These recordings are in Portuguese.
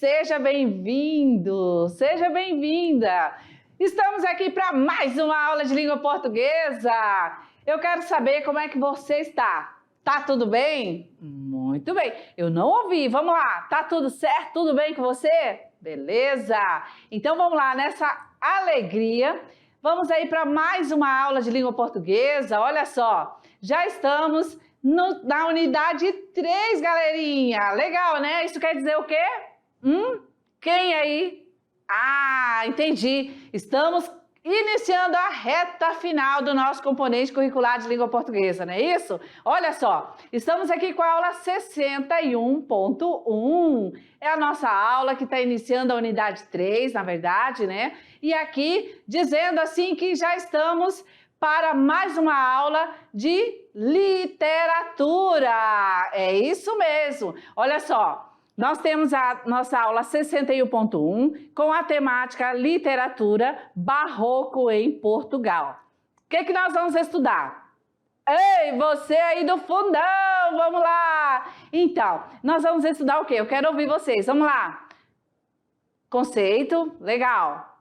Seja bem-vindo, seja bem-vinda. Estamos aqui para mais uma aula de língua portuguesa. Eu quero saber como é que você está. Tá tudo bem? Muito bem. Eu não ouvi. Vamos lá. Tá tudo certo? Tudo bem com você? Beleza. Então vamos lá, nessa alegria. Vamos aí para mais uma aula de língua portuguesa. Olha só, já estamos na unidade 3, galerinha. Legal, né? Isso quer dizer o quê? Quem aí? Ah, entendi. Estamos iniciando a reta final do nosso componente curricular de língua portuguesa, não é isso? Olha só, estamos aqui com a aula 61.1. É a nossa aula que está iniciando a unidade 3, na verdade, né? E aqui dizendo assim que já estamos para mais uma aula de literatura. É isso mesmo. Olha só. Nós temos a nossa aula 61.1 com a temática literatura barroco em Portugal. O que nós vamos estudar? Ei, você aí do fundão, vamos lá! Então, nós vamos estudar o quê? Eu quero ouvir vocês, vamos lá! Conceito, legal.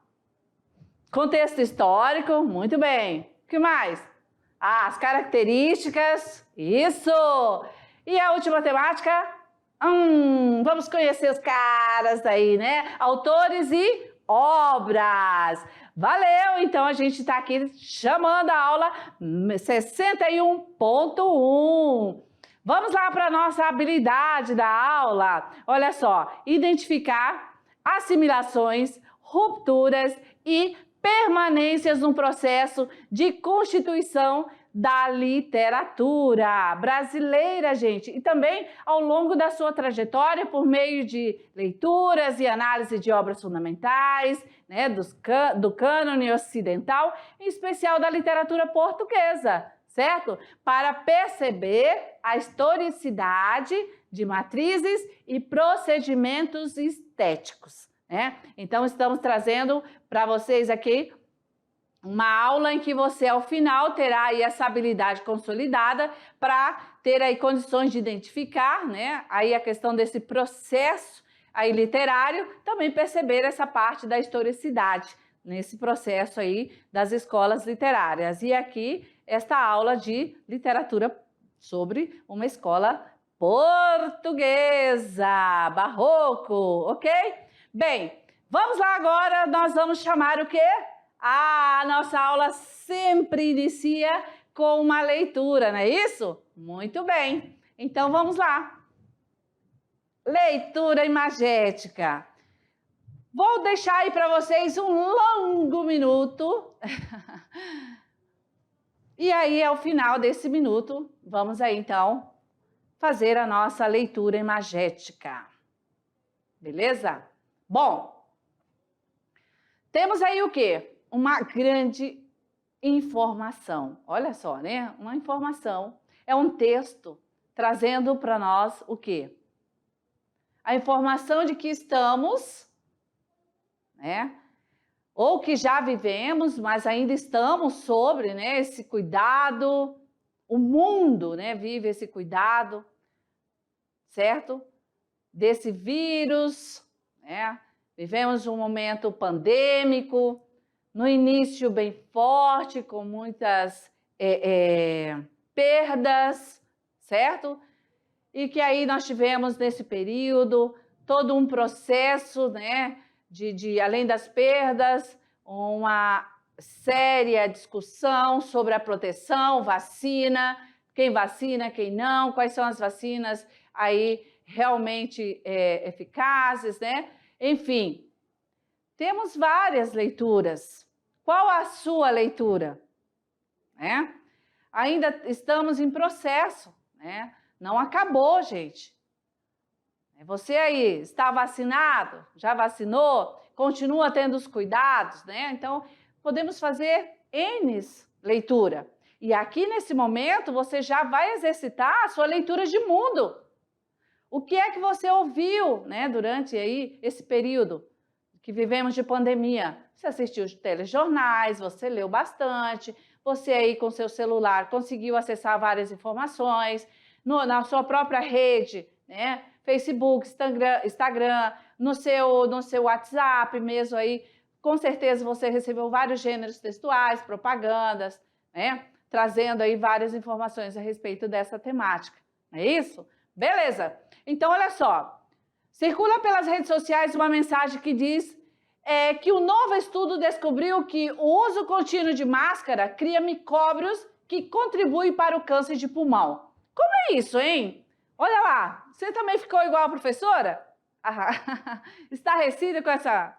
Contexto histórico, muito bem. O que mais? As características, isso! E a última temática? Vamos conhecer os caras aí, né? Autores e obras. Valeu! Então a gente está aqui chamando a aula 61.1. Vamos lá para a nossa habilidade da aula. Olha só, identificar assimilações, rupturas e permanências no processo de constituição da literatura brasileira, gente, e também ao longo da sua trajetória por meio de leituras e análise de obras fundamentais, né, do cânone ocidental, em especial da literatura portuguesa, certo? Para perceber a historicidade de matrizes e procedimentos estéticos, né? Então, estamos trazendo para vocês aqui uma aula em que você, ao final, terá aí essa habilidade consolidada para ter aí condições de identificar, né, aí a questão desse processo aí literário, também perceber essa parte da historicidade nesse processo aí das escolas literárias. E aqui, esta aula de literatura sobre uma escola portuguesa, barroco, ok? Bem, vamos lá agora, nós vamos chamar o quê? A nossa aula sempre inicia com uma leitura, não é isso? Muito bem. Então, vamos lá. Leitura imagética. Vou deixar aí para vocês um longo minuto. E aí, ao final desse minuto, vamos aí, então, fazer a nossa leitura imagética. Beleza? Bom, temos aí o quê? Uma grande informação. Olha só, né? Uma informação. É um texto trazendo para nós o quê? A informação de que estamos, né? Ou que já vivemos, mas ainda estamos sobre, né, esse cuidado. O mundo, né, vive esse cuidado, certo? Desse vírus, né? Vivemos um momento pandêmico, no início bem forte, com muitas perdas, certo? E que aí nós tivemos nesse período todo um processo, né, de além das perdas, uma séria discussão sobre a proteção, vacina, quem vacina, quem não, quais são as vacinas aí realmente eficazes, né? Enfim, temos várias leituras. Qual a sua leitura? Né? Ainda estamos em processo, né? Não acabou, gente. Você aí está vacinado? Já vacinou? Continua tendo os cuidados, né? Então, podemos fazer N leitura. E aqui, nesse momento, você já vai exercitar a sua leitura de mundo. O que é que você ouviu, né, durante aí esse período que vivemos de pandemia? Você assistiu os telejornais, você leu bastante, você aí com seu celular conseguiu acessar várias informações, na sua própria rede, né? Facebook, Instagram, no seu WhatsApp mesmo aí, com certeza você recebeu vários gêneros textuais, propagandas, né? Trazendo aí várias informações a respeito dessa temática. Não é isso? Beleza. Então, olha só. Circula pelas redes sociais uma mensagem que diz que o novo estudo descobriu que o uso contínuo de máscara cria micróbios que contribuem para o câncer de pulmão. Como é isso, hein? Olha lá. Você também ficou igual a professora? Estarrecida com essa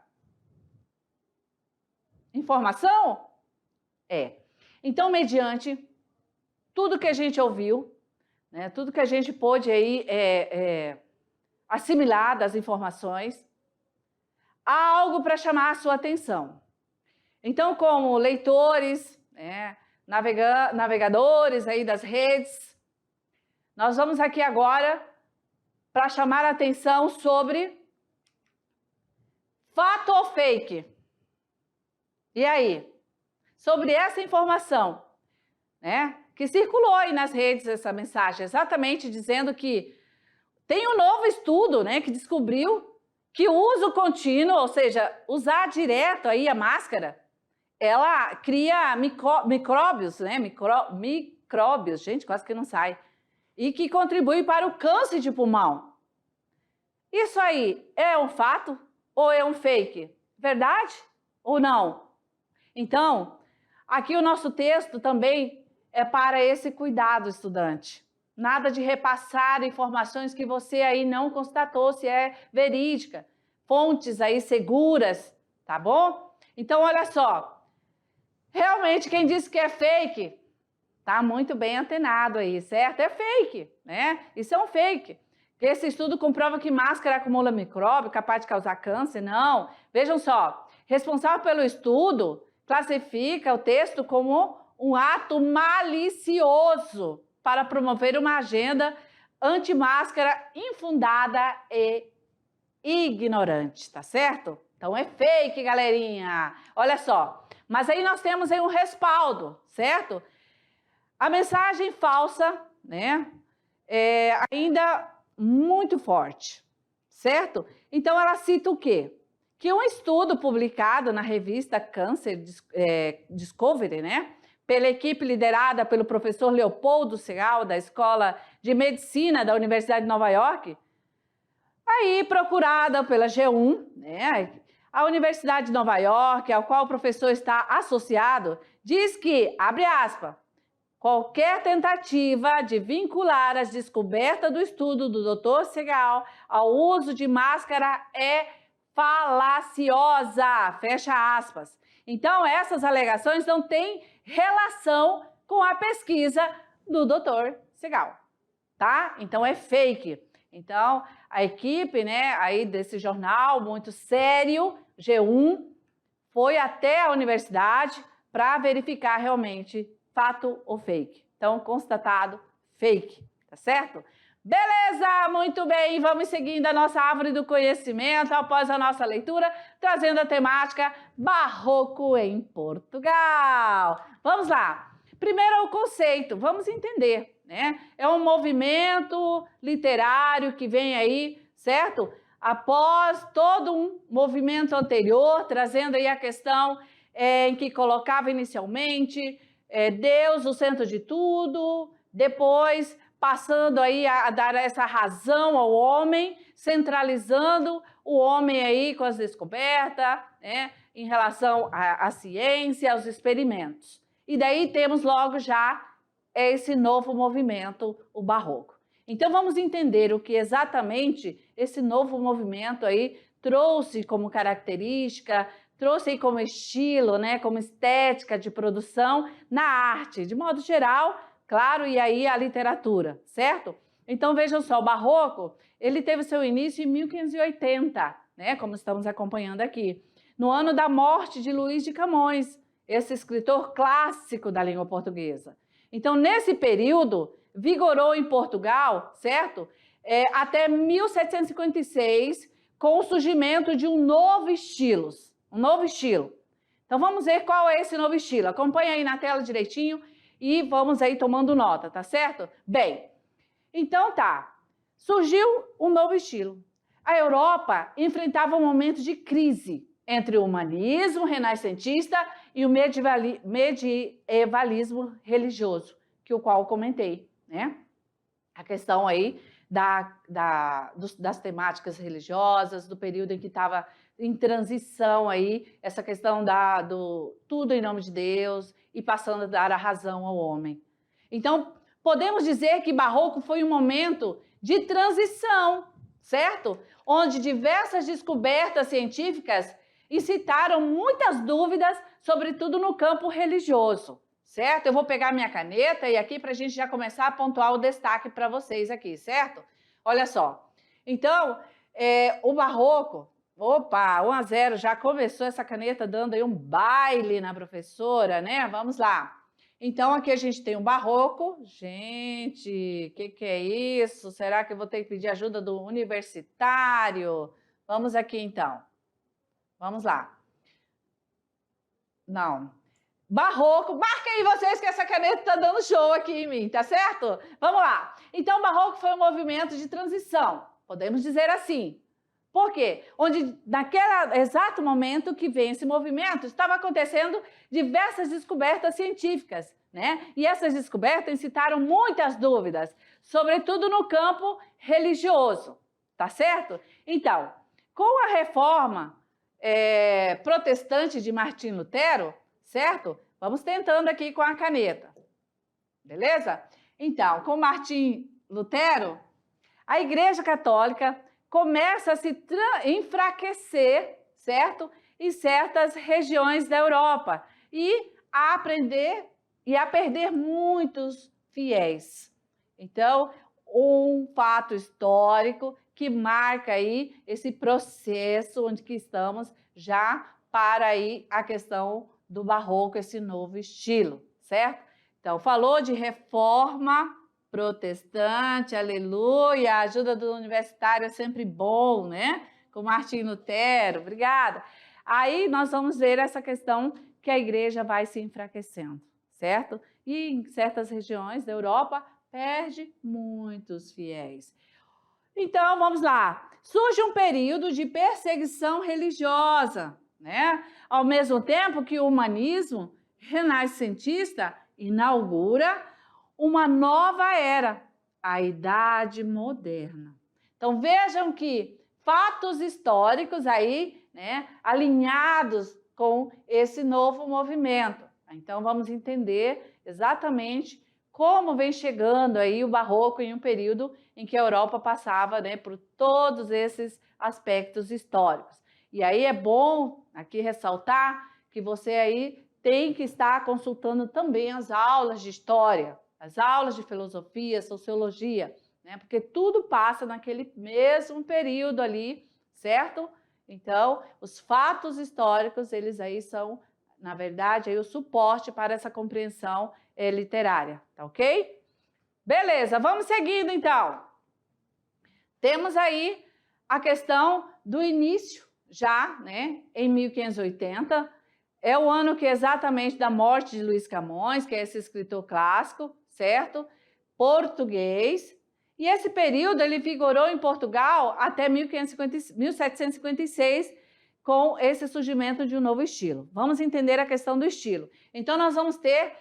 informação? Então, mediante tudo que a gente ouviu, né, tudo que a gente pôde aí assimilar das informações, há algo para chamar a sua atenção. Então, como leitores, né, navegadores aí das redes, nós vamos aqui agora para chamar a atenção sobre fato ou fake. E aí? Sobre essa informação, né, que circulou aí nas redes, essa mensagem, exatamente dizendo que tem um novo estudo, né, que descobriu que o uso contínuo, ou seja, usar direto aí a máscara, ela cria micróbios, né, micróbios, gente, quase que não sai, e que contribui para o câncer de pulmão. Isso aí é um fato ou é um fake? Verdade ou não? Então, aqui o nosso texto também é para esse cuidado, estudante. Nada de repassar informações que você aí não constatou se é verídica. Fontes aí seguras, tá bom? Então, olha só. Realmente, quem disse que é fake, tá muito bem antenado aí, certo? É fake, né? Isso é um fake. Esse estudo comprova que máscara acumula micróbio capaz de causar câncer? Não. Vejam só. Responsável pelo estudo classifica o texto como um ato malicioso para promover uma agenda anti-máscara infundada e ignorante, tá certo? Então é fake, galerinha. Olha só. Mas aí nós temos aí um respaldo, certo? A mensagem falsa, né, é ainda muito forte, certo? Então ela cita o quê? Que um estudo publicado na revista Cancer Discovery, né, pela equipe liderada pelo professor Leopoldo Segal, da Escola de Medicina da Universidade de Nova York, aí procurada pela G1, né, a Universidade de Nova York, ao qual o professor está associado, diz que, abre aspas, qualquer tentativa de vincular as descobertas do estudo do Dr. Segal ao uso de máscara é falaciosa, fecha aspas. Então, essas alegações não têm relação com a pesquisa do Dr. Segal, tá? Então, é fake. Então, a equipe, né, aí desse jornal muito sério, G1, foi até a universidade para verificar realmente fato ou fake. Então, constatado, fake, tá certo? Beleza, muito bem, vamos seguindo a nossa árvore do conhecimento após a nossa leitura, trazendo a temática Barroco em Portugal. Vamos lá. Primeiro é o conceito, vamos entender, né? É um movimento literário que vem aí, certo? Após todo um movimento anterior, trazendo aí a questão em que colocava inicialmente Deus no centro de tudo, depois passando aí a dar essa razão ao homem, centralizando o homem aí com as descobertas, né, em relação à ciência, aos experimentos. E daí temos logo já esse novo movimento, o Barroco. Então vamos entender o que exatamente esse novo movimento aí trouxe como característica, trouxe aí como estilo, né, como estética de produção na arte, de modo geral, claro, e aí a literatura, certo? Então vejam só, o Barroco, ele teve seu início em 1580, né, como estamos acompanhando aqui, no ano da morte de Luís de Camões, esse escritor clássico da língua portuguesa. Então, nesse período, vigorou em Portugal, certo? Até 1756, com o surgimento de um novo estilo. Então, vamos ver qual é esse novo estilo. Acompanha aí na tela direitinho e vamos aí tomando nota, tá certo? Bem, então tá. Surgiu um novo estilo. a Europa enfrentava um momento de crise entre o humanismo renascentista e o medievalismo religioso, que o qual eu comentei, né? A questão aí das temáticas religiosas, do período em que estava em transição aí, essa questão do tudo em nome de Deus e passando a dar a razão ao homem. Então, podemos dizer que Barroco foi um momento de transição, certo? Onde diversas descobertas científicas incitaram muitas dúvidas, sobretudo no campo religioso, certo? Eu vou pegar minha caneta e aqui para a gente já começar a pontuar o destaque para vocês aqui, certo? Olha só. Então, o Barroco, opa, 1-0, já começou essa caneta dando aí um baile na professora, né? Vamos lá. Então, aqui a gente tem o Barroco. Gente, o que é isso? Será que eu vou ter que pedir ajuda do universitário? Vamos aqui, então. Vamos lá. Não. Barroco, marca aí vocês que essa caneta tá dando show aqui em mim, tá certo? Vamos lá. Então, o Barroco foi um movimento de transição, podemos dizer assim. Por quê? Onde, naquele exato momento que vem esse movimento, estava acontecendo diversas descobertas científicas, né? E essas descobertas incitaram muitas dúvidas, sobretudo no campo religioso, tá certo? Então, com a reforma protestante de Martim Lutero, certo? Vamos tentando aqui com a caneta, beleza? Então, com Martim Lutero, a Igreja Católica começa a se enfraquecer, certo? Em certas regiões da Europa e a perder muitos fiéis. Então, um fato histórico que marca aí esse processo onde que estamos já para aí a questão do Barroco, esse novo estilo, certo? Então, falou de reforma protestante, aleluia, a ajuda do universitário é sempre bom, né? Com Martim Lutero, obrigada. Aí nós vamos ver essa questão que a igreja vai se enfraquecendo, certo? E em certas regiões da Europa perde muitos fiéis. Então, vamos lá. Surge um período de perseguição religiosa, né? Ao mesmo tempo que o humanismo renascentista inaugura uma nova era, a Idade Moderna. Então, vejam que fatos históricos aí, né, alinhados com esse novo movimento. Então, vamos entender exatamente como vem chegando aí o Barroco em um período em que a Europa passava, né, por todos esses aspectos históricos. E aí é bom aqui ressaltar que você aí tem que estar consultando também as aulas de história, as aulas de filosofia, sociologia, né, porque tudo passa naquele mesmo período ali, certo? Então, os fatos históricos, eles aí são, na verdade, aí o suporte para essa compreensão literária, tá ok? Beleza, vamos seguindo então. Temos aí a questão do início já, né, em 1580, é o ano que exatamente da morte de Luís Camões, que é esse escritor clássico, certo? Português. E esse período ele vigorou em Portugal até 1756, com esse surgimento de um novo estilo. Vamos entender a questão do estilo. Então, nós vamos ter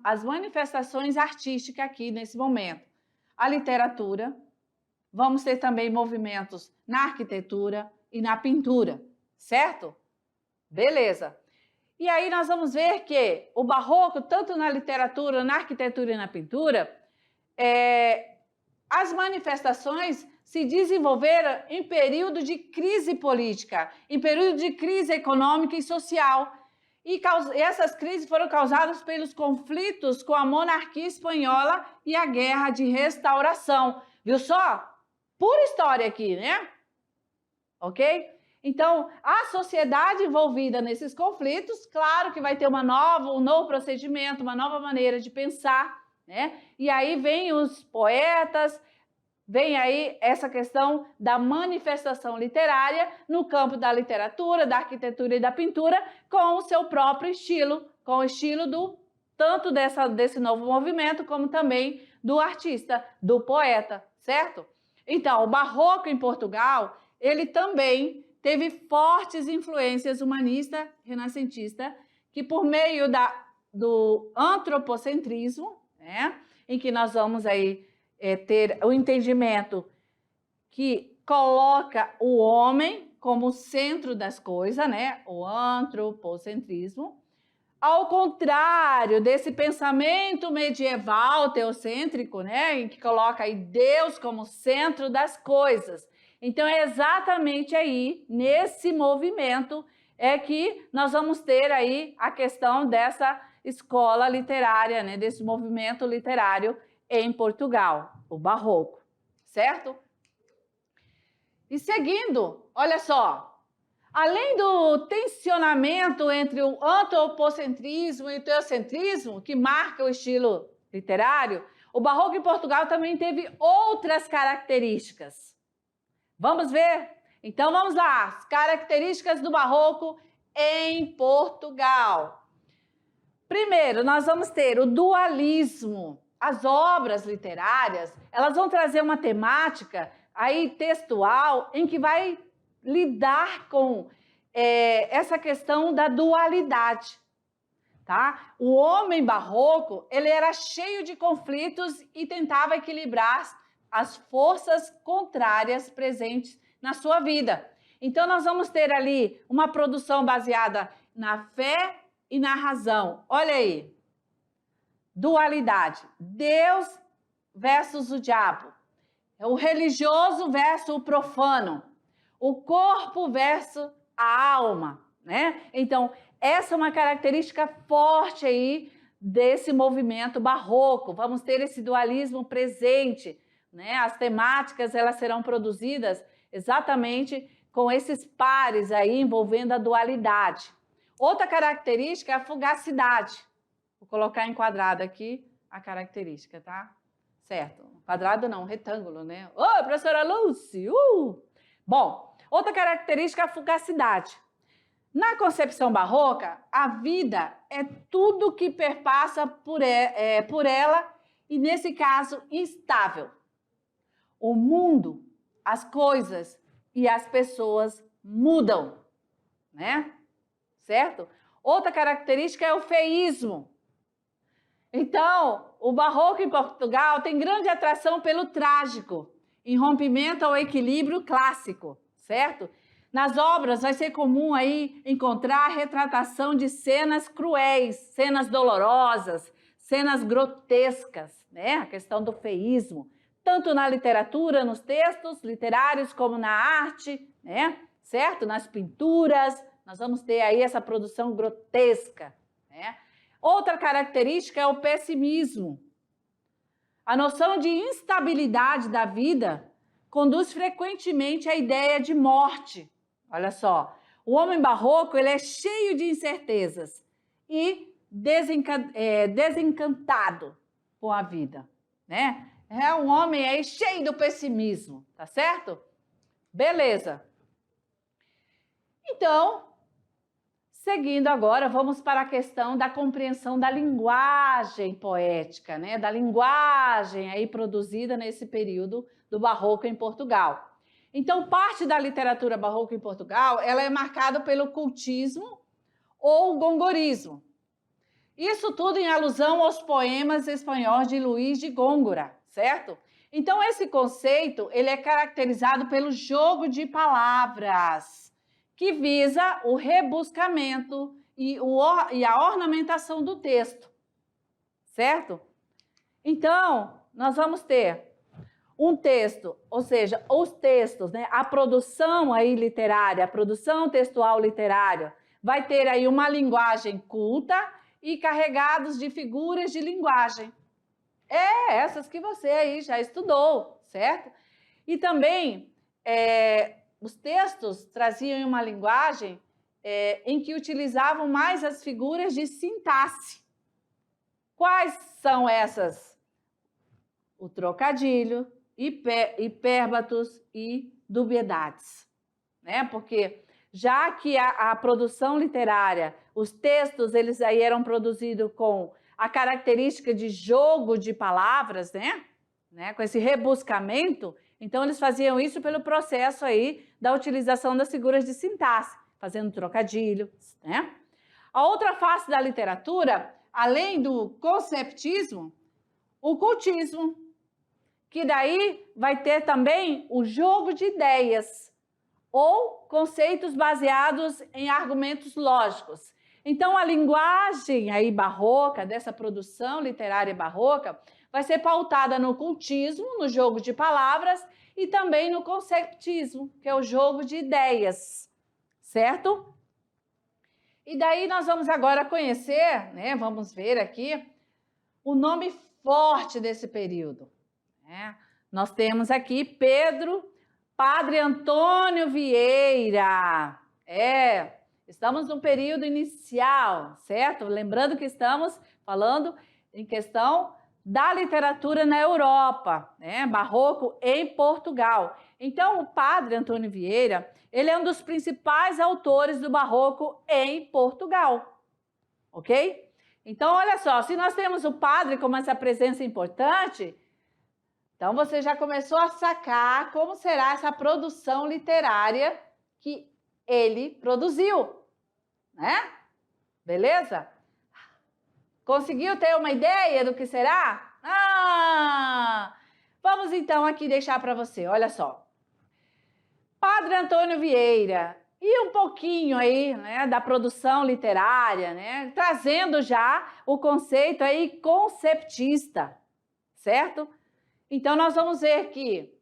as manifestações artísticas aqui nesse momento. A literatura, vamos ter também movimentos na arquitetura e na pintura, certo? Beleza. E aí nós vamos ver que o Barroco, tanto na literatura, na arquitetura e na pintura, as manifestações se desenvolveram em período de crise política, em período de crise econômica e social. E essas crises foram causadas pelos conflitos com a monarquia espanhola e a Guerra de Restauração. Viu só? Pura história aqui, né? Ok? Então, a sociedade envolvida nesses conflitos, claro que vai ter um novo procedimento, uma nova maneira de pensar, né? E aí vem os poetas, vem aí essa questão da manifestação literária no campo da literatura, da arquitetura e da pintura, com o seu próprio estilo, com o estilo tanto desse novo movimento, como também do artista, do poeta, certo? Então, o Barroco em Portugal, ele também teve fortes influências humanista, renascentista, que por meio do antropocentrismo, né, em que nós vamos aí ter o entendimento que coloca o homem como centro das coisas, né, o antropocentrismo, ao contrário desse pensamento medieval teocêntrico, né, em que coloca aí Deus como centro das coisas. Então, é exatamente aí, nesse movimento, é que nós vamos ter aí a questão dessa escola literária, né, desse movimento literário em Portugal, o Barroco, certo? E seguindo, olha só, além do tensionamento entre o antropocentrismo e o teocentrismo, que marca o estilo literário, o Barroco em Portugal também teve outras características. Vamos ver? Então vamos lá, as características do Barroco em Portugal. Primeiro, nós vamos ter o dualismo. As obras literárias, elas vão trazer uma temática aí textual em que vai lidar com essa questão da dualidade, tá? O homem barroco, ele era cheio de conflitos e tentava equilibrar as forças contrárias presentes na sua vida. Então, nós vamos ter ali uma produção baseada na fé e na razão. Olha aí, dualidade, Deus versus o diabo, o religioso versus o profano, o corpo versus a alma, né? Então, essa é uma característica forte aí desse movimento barroco. Vamos ter esse dualismo presente, né? As temáticas, elas serão produzidas exatamente com esses pares aí envolvendo a dualidade. Outra característica é a fugacidade. Vou colocar em quadrado aqui a característica, tá? Certo. Quadrado não, retângulo, né? Oi, professora Lucy! Bom, outra característica é a fugacidade. Na concepção barroca, a vida é tudo que perpassa por ela e, nesse caso, instável. O mundo, as coisas e as pessoas mudam, né? Certo? Outra característica é o feísmo. Então, o Barroco em Portugal tem grande atração pelo trágico, em rompimento ao equilíbrio clássico, certo? Nas obras vai ser comum aí encontrar a retratação de cenas cruéis, cenas dolorosas, cenas grotescas, né? A questão do feísmo, tanto na literatura, nos textos literários, como na arte, né? Certo? Nas pinturas, nós vamos ter aí essa produção grotesca, né? Outra característica é o pessimismo. A noção de instabilidade da vida conduz frequentemente à ideia de morte. Olha só, o homem barroco, ele é cheio de incertezas e desencantado com a vida, né? É um homem aí cheio do pessimismo, tá certo? Beleza. Então, seguindo agora, vamos para a questão da compreensão da linguagem poética, né? Da linguagem aí produzida nesse período do Barroco em Portugal. Então, parte da literatura barroca em Portugal, ela é marcada pelo cultismo ou gongorismo. Isso tudo em alusão aos poemas espanhóis de Luís de Góngora, certo? Então, esse conceito, ele é caracterizado pelo jogo de palavras, que visa o rebuscamento e a ornamentação do texto, certo? Então, nós vamos ter um texto, ou seja, os textos, né? A produção aí literária, a produção textual literária, vai ter aí uma linguagem culta e carregados de figuras de linguagem. Essas que você aí já estudou, certo? E também os textos traziam uma linguagem em que utilizavam mais as figuras de sintaxe. Quais são essas? O trocadilho, hipérbatos e dubiedades, né? Porque já que a produção literária, os textos, eles aí eram produzidos com a característica de jogo de palavras, né? Com esse rebuscamento, Então, eles faziam isso pelo processo aí da utilização das figuras de sintaxe, fazendo trocadilho, né? A outra face da literatura, além do conceptismo, o cultismo, que daí vai ter também o jogo de ideias ou conceitos baseados em argumentos lógicos. Então, a linguagem aí barroca, dessa produção literária barroca, vai ser pautada no cultismo, no jogo de palavras, e também no conceptismo, que é o jogo de ideias, certo? E daí nós vamos agora conhecer, né, vamos ver aqui, o nome forte desse período, né? Nós temos aqui Padre Antônio Vieira. Estamos no período inicial, certo? Lembrando que estamos falando em questão da literatura na Europa, né? Barroco em Portugal. Então, o Padre Antônio Vieira, ele é um dos principais autores do Barroco em Portugal, ok? Então, olha só, se nós temos o padre como essa presença importante, então você já começou a sacar como será essa produção literária que ele produziu, né? Beleza? Conseguiu ter uma ideia do que será? Vamos então aqui deixar para você, olha só. Padre Antônio Vieira, e um pouquinho aí, né, da produção literária, né, trazendo já o conceito aí conceptista, certo? Então, nós vamos ver que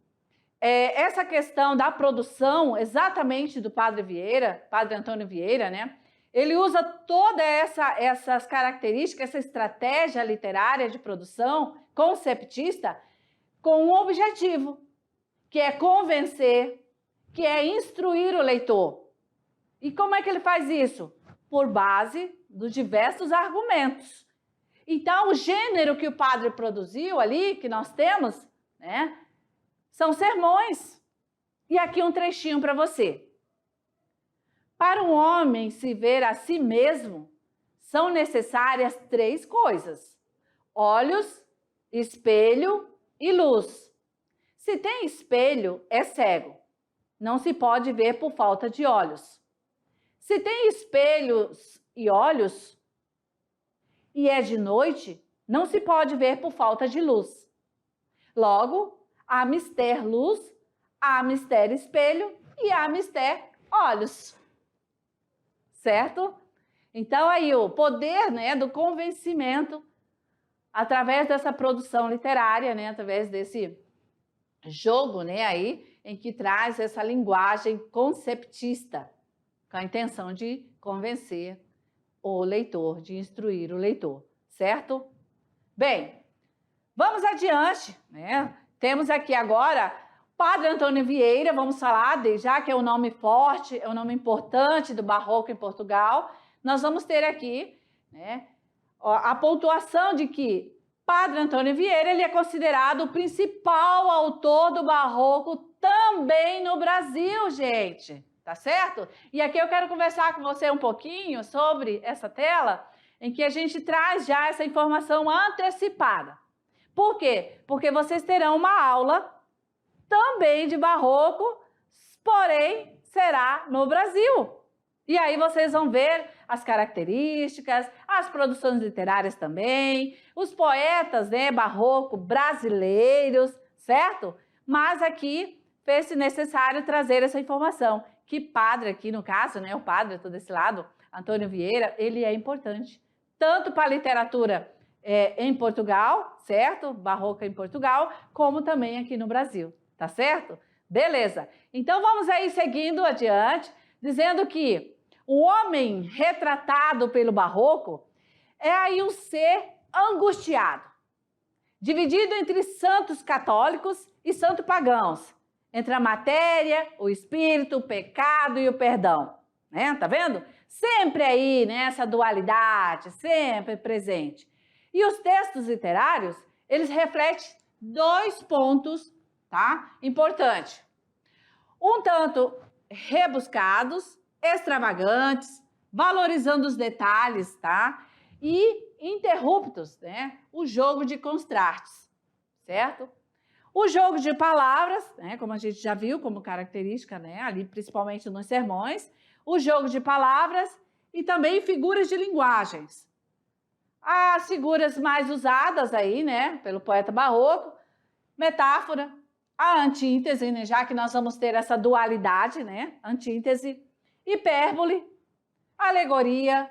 essa questão da produção exatamente do Padre Vieira, Padre Antônio Vieira, né, ele usa todas essas características, essa estratégia literária de produção conceptista com um objetivo, que é convencer, que é instruir o leitor. E como é que ele faz isso? Por base dos diversos argumentos. Então, o gênero que o padre produziu ali, que nós temos, né, são sermões. E aqui um trechinho para você. Para um homem se ver a si mesmo, são necessárias 3 coisas: olhos, espelho e luz. Se tem espelho, é cego. Não se pode ver por falta de olhos. Se tem espelhos e olhos, e é de noite, não se pode ver por falta de luz. Logo, há mister luz, há mister espelho e há mister olhos. Certo? Então, aí o poder, né, do convencimento através dessa produção literária, né, através desse jogo, né, aí, em que traz essa linguagem conceptista, com a intenção de convencer o leitor, de instruir o leitor, certo? Bem, vamos adiante, né? Temos aqui agora Padre Antônio Vieira, vamos falar, já que é um nome forte, é um nome importante do Barroco em Portugal, nós vamos ter aqui, né, a pontuação de que Padre Antônio Vieira, ele é considerado o principal autor do Barroco também no Brasil, gente. Tá certo? E aqui eu quero conversar com você um pouquinho sobre essa tela, em que a gente traz já essa informação antecipada. Por quê? Porque vocês terão uma aula também de Barroco, porém será no Brasil. E aí vocês vão ver as características, as produções literárias também, os poetas, né, barroco brasileiros, certo? Mas aqui fez-se necessário trazer essa informação. Que padre aqui, no caso, né, o padre todo desse lado, Antônio Vieira, ele é importante, tanto para a literatura em Portugal, certo? Barroca em Portugal, como também aqui no Brasil, tá certo? Beleza. Então, vamos aí seguindo adiante, dizendo que o homem retratado pelo Barroco é aí um ser angustiado, dividido entre santos católicos e santos pagãos, entre a matéria, o espírito, o pecado e o perdão, né? Tá vendo? Sempre aí, né, essa dualidade, sempre presente. E os textos literários, eles refletem 2 pontos, tá? Importantes. Um tanto rebuscados, extravagantes, valorizando os detalhes, tá? E interruptos, né? O jogo de contrastes, certo? O jogo de palavras, né, como a gente já viu como característica, né, ali principalmente nos sermões, o jogo de palavras e também figuras de linguagens. As figuras mais usadas aí, né, pelo poeta barroco, metáfora, a antítese, né, já que nós vamos ter essa dualidade, né, antítese, hipérbole, alegoria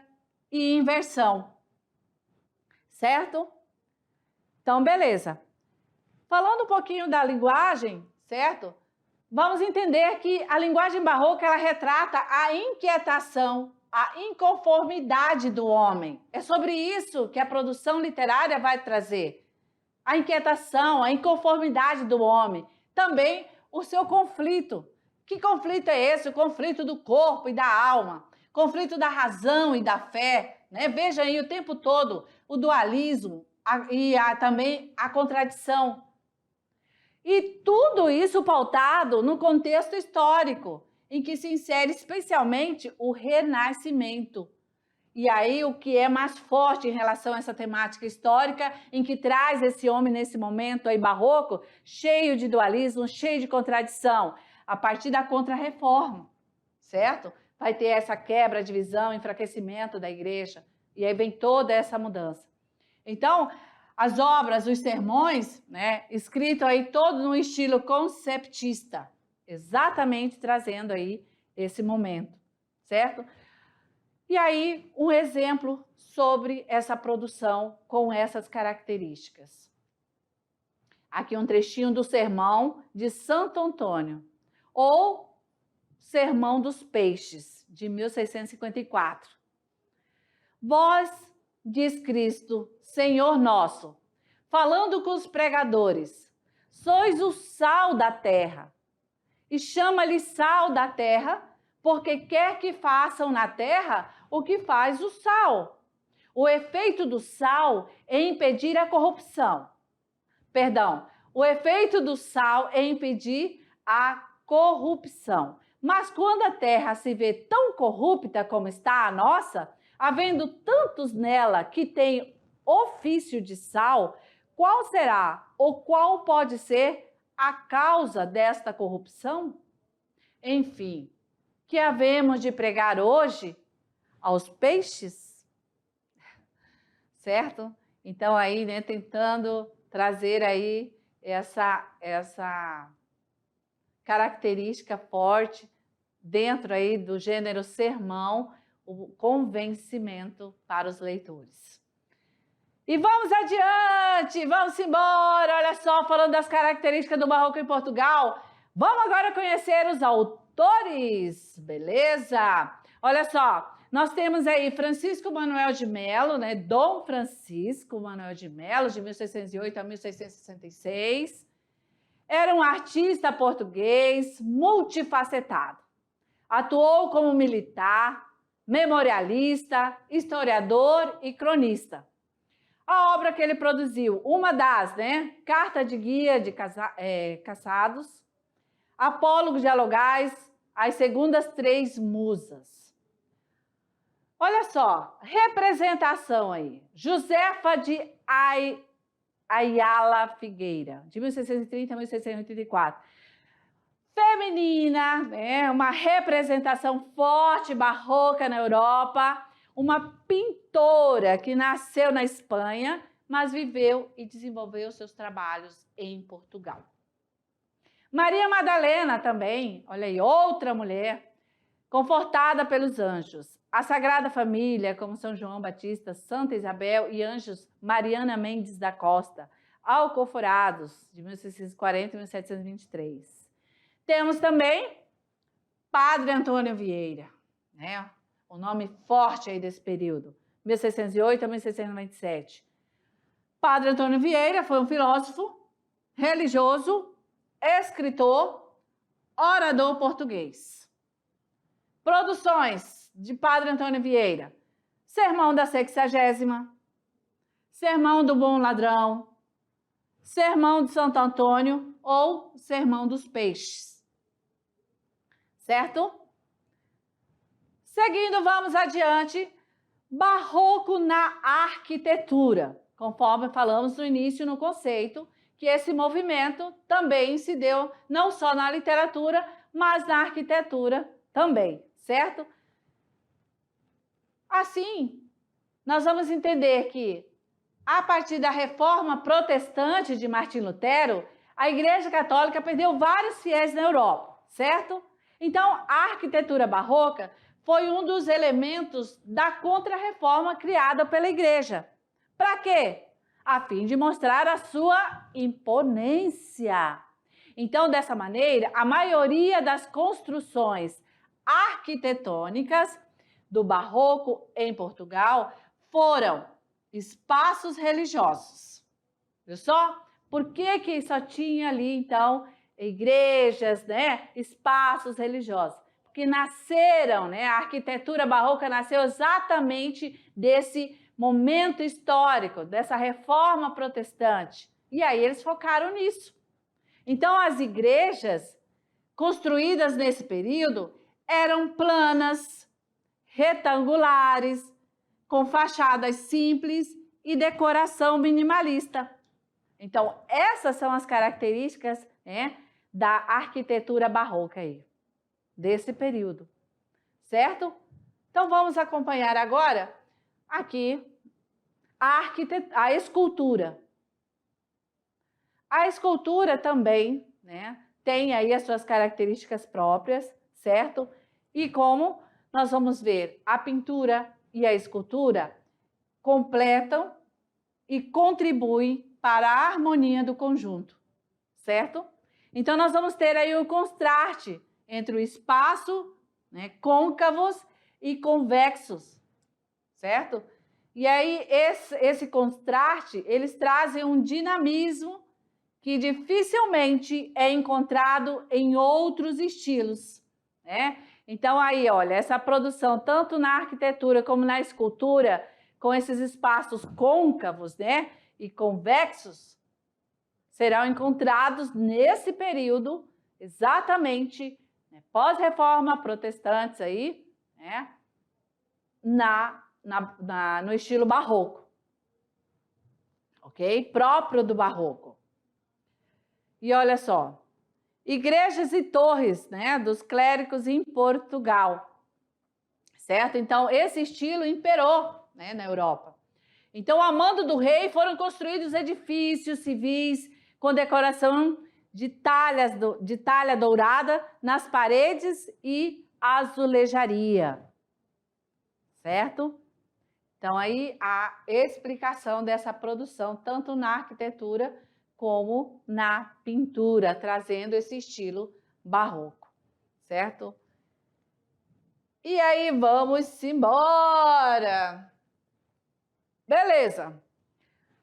e inversão, certo? Então, beleza. Falando um pouquinho da linguagem, certo? Vamos entender que a linguagem barroca, ela retrata a inquietação, a inconformidade do homem. É sobre isso que a produção literária vai trazer. A inquietação, a inconformidade do homem. Também o seu conflito. Que conflito é esse? O conflito do corpo e da alma. Conflito da razão e da fé. Né? Veja aí o tempo todo o dualismo também a contradição. E tudo isso pautado no contexto histórico, em que se insere especialmente o Renascimento. E aí o que é mais forte em relação a essa temática histórica, em que traz esse homem nesse momento aí barroco, cheio de dualismo, cheio de contradição, a partir da Contra-Reforma, certo? Vai ter essa quebra, divisão, enfraquecimento da igreja, e aí vem toda essa mudança. Então, as obras, os sermões, né, escritos aí todo no estilo conceptista, exatamente trazendo aí esse momento, certo? E aí, um exemplo sobre essa produção com essas características. Aqui um trechinho do Sermão de Santo Antônio, ou Sermão dos Peixes, de 1654. Vós, diz Cristo, Senhor nosso, falando com os pregadores, sois o sal da terra, e chama-lhe sal da terra, porque quer que façam na terra o que faz o sal. O efeito do sal é impedir a corrupção. Perdão, o efeito do sal é impedir a corrupção. Mas quando a terra se vê tão corrupta como está a nossa, havendo tantos nela que têm ofício de sal, qual será ou qual pode ser a causa desta corrupção? Enfim, que havemos de pregar hoje aos peixes? Certo? Então aí, né, tentando trazer aí essa característica forte dentro aí do gênero sermão, o convencimento para os leitores. E vamos adiante, vamos embora, olha só, falando das características do barroco em Portugal, vamos agora conhecer os autores, beleza? Olha só, nós temos aí Francisco Manuel de Melo, né? Dom Francisco Manuel de Melo, de 1608 a 1666, era um artista português multifacetado, atuou como militar, memorialista, historiador e cronista. A obra que ele produziu, uma das, né? Carta de Guia de Casados, Apólogo Dialogais, As Segundas Três Musas. Olha só, representação aí. Josefa de Ayala Figueira, de 1630 a 1684. Feminina, né? Uma representação forte, barroca na Europa, uma pintora que nasceu na Espanha, mas viveu e desenvolveu seus trabalhos em Portugal. Maria Madalena também, olha aí, outra mulher, confortada pelos anjos. A Sagrada Família, como São João Batista, Santa Isabel e anjos Mariana Mendes da Costa, Alcoforados, de 1640 a 1723. Temos também Padre Antônio Vieira, né? O nome forte aí desse período, 1608 a 1697. Padre Antônio Vieira foi um filósofo, religioso, escritor, orador português. Produções de Padre Antônio Vieira: Sermão da Sexagésima, Sermão do Bom Ladrão, Sermão de Santo Antônio ou Sermão dos Peixes. Certo? Seguindo, vamos adiante. Barroco na arquitetura, conforme falamos no início no conceito, que esse movimento também se deu não só na literatura, mas na arquitetura também, certo? Assim, nós vamos entender que, a partir da reforma protestante de Martim Lutero, a Igreja Católica perdeu vários fiéis na Europa, certo? Então, a arquitetura barroca foi um dos elementos da Contra-Reforma criada pela Igreja. Para quê? A fim de mostrar a sua imponência. Então, dessa maneira, a maioria das construções arquitetônicas do Barroco em Portugal foram espaços religiosos. Viu só? Por que só tinha ali, então, igrejas, né? Espaços religiosos? Porque nasceram, né? A arquitetura barroca nasceu exatamente desse momento histórico, dessa reforma protestante. E aí eles focaram nisso. Então, as igrejas construídas nesse período eram planas, retangulares, com fachadas simples e decoração minimalista. Então, essas são as características, né, da arquitetura barroca aí, desse período, certo? Então, vamos acompanhar agora aqui a escultura. A escultura também, né, tem aí as suas características próprias, certo? E como nós vamos ver, a pintura e a escultura completam e contribuem para a harmonia do conjunto, certo? Então, nós vamos ter aí o contraste entre o espaço, né, côncavos e convexos, certo? E aí, esse contraste, eles trazem um dinamismo que dificilmente é encontrado em outros estilos, né? Então, aí, olha, essa produção, tanto na arquitetura como na escultura, com esses espaços côncavos, né, e convexos, serão encontrados nesse período, exatamente, né, pós-reforma protestantes aí, né, no estilo barroco, ok? Próprio do barroco. E olha só, igrejas e torres, né, dos clérigos em Portugal, certo? Então, esse estilo imperou, né, na Europa. Então, a mando do rei foram construídos edifícios civis com decoração de talha dourada nas paredes e azulejaria, certo? Então, aí a explicação dessa produção, tanto na arquitetura como na pintura, trazendo esse estilo barroco, certo? E aí, vamos embora! Beleza!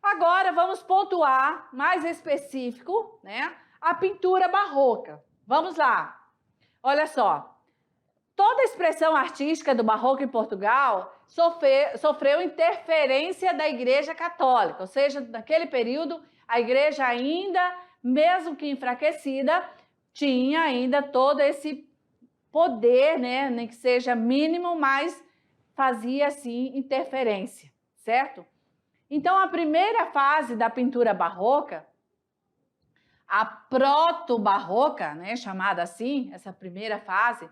Agora, vamos pontuar mais específico, né, a pintura barroca. Vamos lá! Olha só! Toda a expressão artística do barroco em Portugal sofreu interferência da Igreja Católica, ou seja, naquele período, a Igreja ainda, mesmo que enfraquecida, tinha ainda todo esse poder, né, nem que seja mínimo, mas fazia, assim, interferência, certo? Então, a primeira fase da pintura barroca, a proto-barroca, né, chamada assim, essa primeira fase,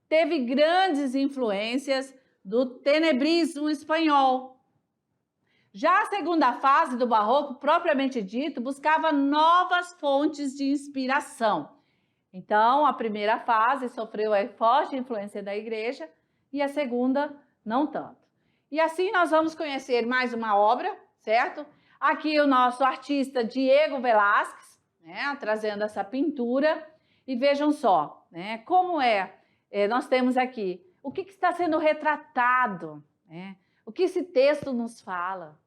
teve grandes influências do tenebrismo espanhol. Já a segunda fase do barroco, propriamente dito, buscava novas fontes de inspiração. Então, a primeira fase sofreu a forte influência da igreja e a segunda não tanto. E assim nós vamos conhecer mais uma obra, certo? Aqui o nosso artista Diego Velázquez, né, trazendo essa pintura. E vejam só, né, como nós temos aqui, o que está sendo retratado, né? O que esse texto nos fala.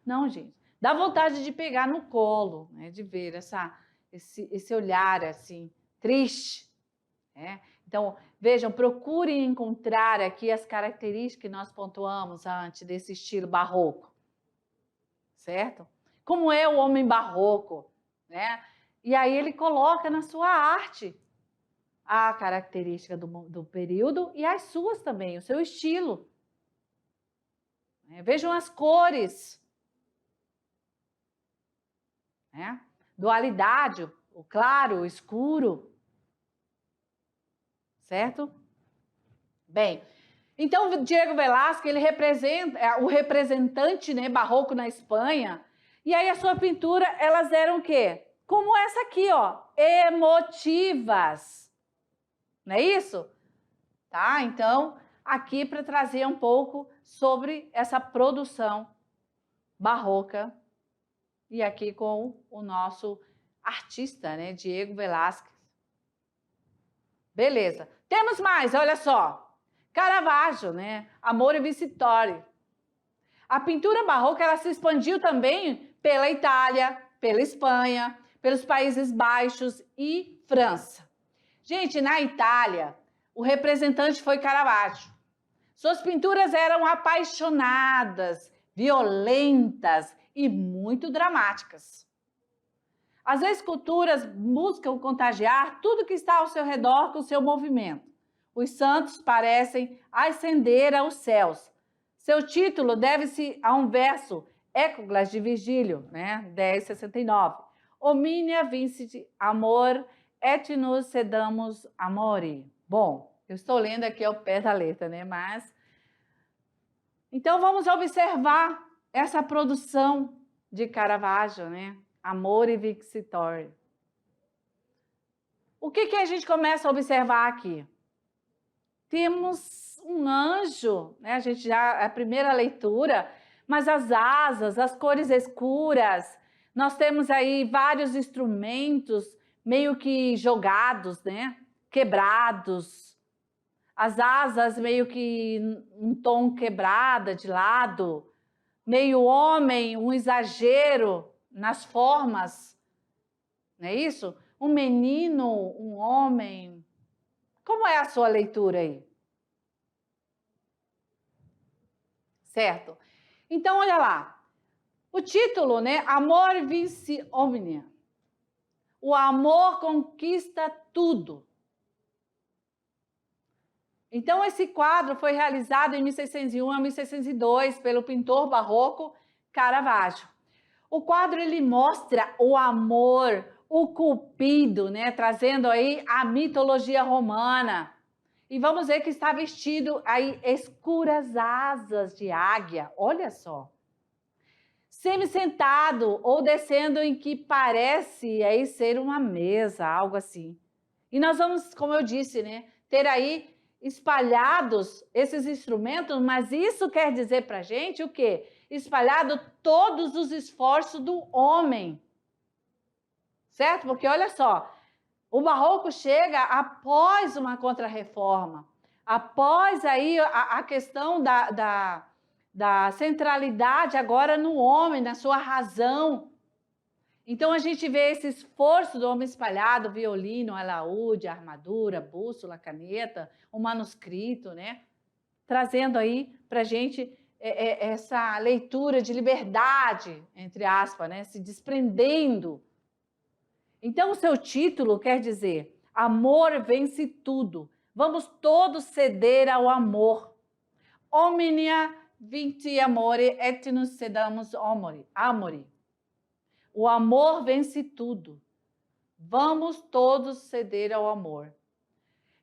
Não, gente, dá vontade de pegar no colo, né, de ver esse olhar assim, triste. Né? Então, vejam, procurem encontrar aqui as características que nós pontuamos antes desse estilo barroco, certo? Como é o homem barroco, né? E aí ele coloca na sua arte a característica do período e as suas também, o seu estilo. Vejam as cores. dualidade, o claro, o escuro. Certo? Bem, então Diego Velázquez, ele representa o representante, né, barroco na Espanha, e aí a sua pintura, elas eram o quê? Como essa aqui, ó, emotivas. Não é isso? Tá? Então, aqui para trazer um pouco sobre essa produção barroca e aqui com o nosso artista, né, Diego Velázquez. Beleza. Temos mais, olha só. Caravaggio, né? Amore Vincitore. A pintura barroca ela se expandiu também pela Itália, pela Espanha, pelos Países Baixos e França. Gente, na Itália, o representante foi Caravaggio. Suas pinturas eram apaixonadas, violentas e muito dramáticas. As esculturas buscam contagiar tudo que está ao seu redor com seu movimento. Os santos parecem ascender aos céus. Seu título deve-se a um verso Ecoglas de Virgílio, né? 10,69. Omnia vincit amor et nos sedamus amore. Bom, eu estou lendo aqui ao pé da letra, né? Mas... Então, vamos observar essa produção de Caravaggio, né? Amore Vincitore. O que a gente começa a observar aqui? Temos um anjo, né? A gente já é a primeira leitura, mas as asas, as cores escuras, nós temos aí vários instrumentos meio que jogados, né? Quebrados. As asas meio que um tom quebrada de lado, meio homem, um exagero nas formas, não é isso? Um menino, um homem. Como é a sua leitura aí? Certo? Então, olha lá. O título, né? Amor vince omnia. O amor conquista tudo. Então, esse quadro foi realizado em 1601 a 1602 pelo pintor barroco Caravaggio. O quadro ele mostra o amor, o Cupido, né? Trazendo aí a mitologia romana. E vamos ver que está vestido aí escuras asas de águia. Olha só. Semi-sentado ou descendo em que parece aí ser uma mesa, algo assim. E nós vamos, como eu disse, né? Ter aí espalhados esses instrumentos, mas isso quer dizer para a gente o quê? Espalhado todos os esforços do homem, certo? Porque olha só, o barroco chega após uma contrarreforma, após aí a questão da centralidade agora no homem, na sua razão. Então, a gente vê esse esforço do homem espalhado, violino, alaúde, armadura, bússola, caneta, o manuscrito, né? Trazendo aí para a gente essa leitura de liberdade, entre aspas, né? Se desprendendo. Então, o seu título quer dizer, amor vence tudo. Vamos todos ceder ao amor. Omnia vinti amore et nos sedamus amore. O amor vence tudo. Vamos todos ceder ao amor.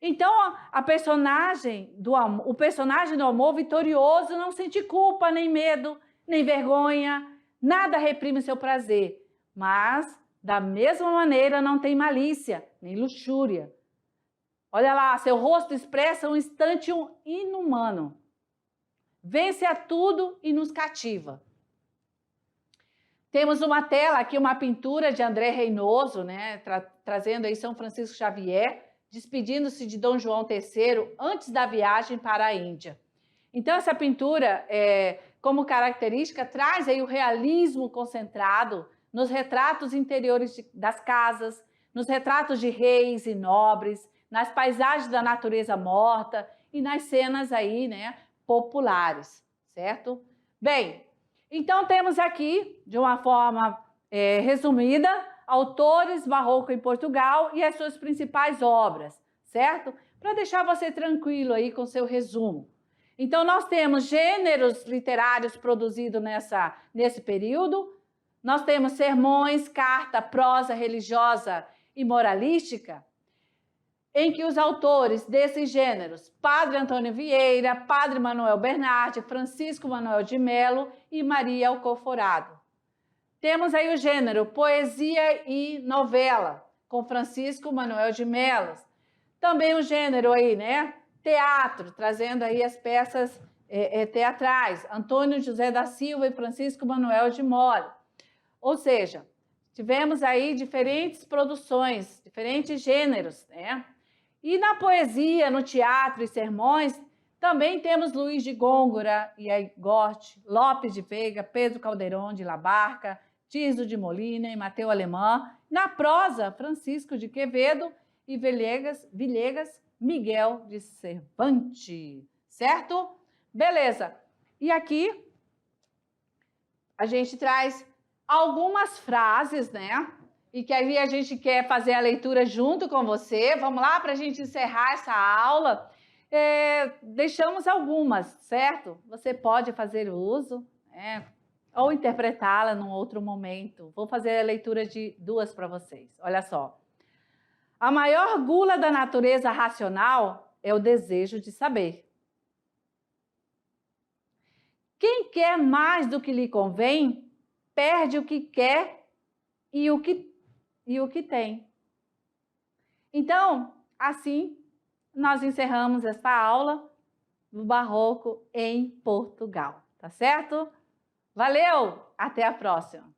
Então, o personagem do amor vitorioso não sente culpa, nem medo, nem vergonha, nada reprime seu prazer, mas, da mesma maneira, não tem malícia, nem luxúria. Olha lá, seu rosto expressa um instante inumano. Vence a tudo e nos cativa. Temos uma tela aqui, uma pintura de André Reynoso, né, trazendo aí São Francisco Xavier, despedindo-se de Dom João III antes da viagem para a Índia. Então, essa pintura, como característica, traz aí o realismo concentrado nos retratos interiores das casas, nos retratos de reis e nobres, nas paisagens da natureza morta e nas cenas aí, né, populares, certo? Bem, então temos aqui, de uma forma resumida, autores barroco em Portugal e as suas principais obras, certo? Para deixar você tranquilo aí com seu resumo. Então, nós temos gêneros literários produzidos nesse período, Nós temos sermões, carta, prosa religiosa e moralística, em que os autores desses gêneros, Padre Antônio Vieira, Padre Manuel Bernardi, Francisco Manuel de Melo e Maria Alcoforado. Temos aí o gênero poesia e novela, com Francisco Manuel de Melo. Também o gênero aí, né? Teatro, trazendo aí as peças teatrais, Antônio José da Silva e Francisco Manuel de Melo. Ou seja, tivemos aí diferentes produções, diferentes gêneros, né? E na poesia, no teatro e sermões, também temos Luiz de Gôngora e Gorte, Lopes de Veiga, Pedro Caldeirão de La Barca, Tiso de Molina e Mateu Alemã. Na prosa, Francisco de Quevedo e Villegas, Miguel de Cervantes, certo? Beleza. E aqui a gente traz algumas frases, né? E que aí a gente quer fazer a leitura junto com você. Vamos lá para a gente encerrar essa aula. Deixamos algumas, certo? Você pode fazer uso, ou interpretá-la num outro momento. Vou fazer a leitura de duas para vocês. Olha só. A maior gula da natureza racional é o desejo de saber. Quem quer mais do que lhe convém, perde o que quer e o que tem. Então, assim, nós encerramos esta aula do Barroco em Portugal, tá certo? Valeu! Até a próxima!